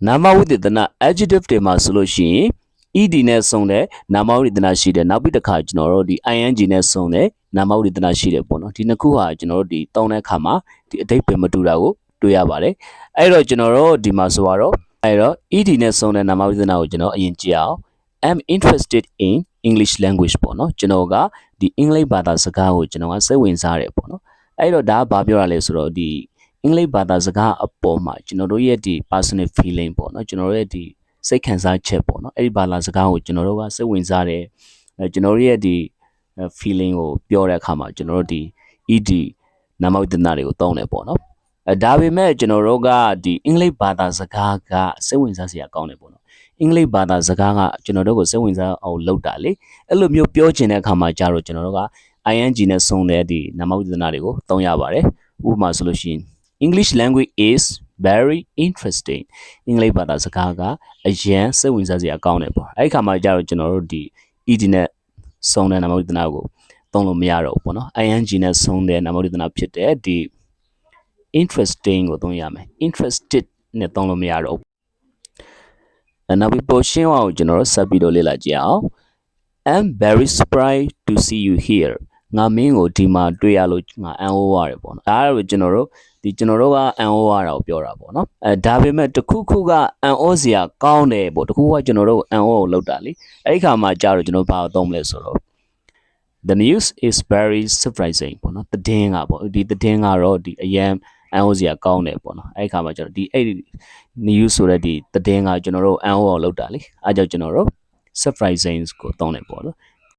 နာမဝိသေသန adjective တွေမှာဆိုလို့ရှိရင် ed နဲ့ဆုံးတဲ့နာမဝိသေသနရှိတယ်နောက်ပြီးတစ်ခါကျွန်တော်တို့ဒီ ing နဲ့ဆုံးတဲ့နာမဝိသေသနရှိတယ်ပေါ့နော်ဒီနှစ်ခုဟာကျွန်တော်တို့ဒီတောင်းတဲ့အခါမှာဒီအဓိပ္ပာယ်မတူတာကိုတွေ့ရပါတယ်အဲ့တော့ကျွန်တော်တို့ဒီမှာဆိုတော့အဲ့တော့ ed နဲ့ဆုံးတဲ့နာမဝိသေသနကိုကျွန်တော်အရင်ကြည့်အောင် I'm interested in English language ပေါ့နော်ကျွန်တော်ကဒီအင်္ဂလိပ်ဘာသာစကားကိုကျွန်တော်ကစိတ်ဝင်စားတယ်ပေါ့နော်အဲ့တော့ဒါကဘာပြောရလဲဆိုတော့ဒီအင်္ဂလိပ်ဘာသာစကားအပေါ်မှာကျွန်တော်တို့ရဲ့ဒီ personal feeling ပေါ့နော်ကျွန်တော်ရဲ့ဒီစိတ်ခံစားချက်ပေါ့နော်အဲ့ဒီဘာသာစကားကိုကျွန်တော်တို့ကစိတ်ဝင်စားတယ်ကျွန်တော်ရဲ့ဒီ feeling ကိုပြောတဲ့အခါမှာကျွန်တော်တို့ဒီ ed နာမဝိသေသနတွေကိုသုံးတယ်ပေါ့နော်ဒါပေမဲ့ကျွန်တော်တို့ကဒီအင်္ဂလိပ်ဘာသာစကားကစိတ်ဝင်စားစရာကောင်းတယ်ပေါ့နော်အင်္ဂလိပ်ဘာသာစကားကကျွန်တော်တို့ကိုစိတ်ဝင်စားအောင်လုပ်တာလေအဲ့လိုမျိုးပြောချင်တဲ့အခါမှာကြတော့ကျွန်တော်တို့က ing နဲ့ဆုံးတဲ့ဒီနာမဝိသေသနတွေကိုသုံးရပါတယ်ဥပမာဆိုလို့ရှိရင် English language is very interesting အင်္ဂလိပ်ဘာသာစကားကအရန်စိတ်ဝင်စားစရာကောင်းတယ်ပေါ့အဲ့ဒီခါမှာကြတော့ကျွန်တော်တို့ဒီ ed နဲ့ဆုံးတဲ့နာမဝိသေသနကိုသုံးလို့မရတော့ဘူးပေါ့နော် ing နဲ့ဆုံးတဲ့နာမဝိသေသနဖြစ်တဲ့ဒီ interesting ကိုသုံးရမယ် interested နဲ့သုံးလို့မရတော့ဘူးနောက်ပြီးပေါ်ရှင်းအောင်ကျွန်တော်တို့ဆက်ပြီးတော့လေ့လာကြည့်အောင် I'm very surprised to see you here ငါမင်းကိုဒီမှာတွေ့ရလို့ငါအံ့ဩရတယ်ပေါ့နော်ဒါကတော့ကျွန်တော်တို့ကအံ့ဩရတာကိုပြောတာပေါ့နော်ဒါပေမဲ့တခုခုကအံ့ဩစရာကောင်းတယ်ပေါ့တခုကကျွန်တော်တို့အံ့ဩကိုလောက်တာလေအဲ့ဒီခါမှာကြာတော့ကျွန်တော်ဘာကိုသုံးမလဲဆိုတော့ the news is very surprising ပေါ့နော်သတင်းကပေါ့ဒီသတင်းကတော့ဒီအရန်အံ့ဩစရာကောင်းတယ်ပေါ့နော်အဲ့ဒီခါမှာကျွန်တော်ဒီအဲ့ဒီ news ဆိုတဲ့ဒီသတင်းကကျွန်တော်တို့အံ့ဩအောင်လောက်တာလေအဲ့ကြောင့်ကျွန်တော်တို့ surprising ကိုသုံးတယ်ပေါ့နော်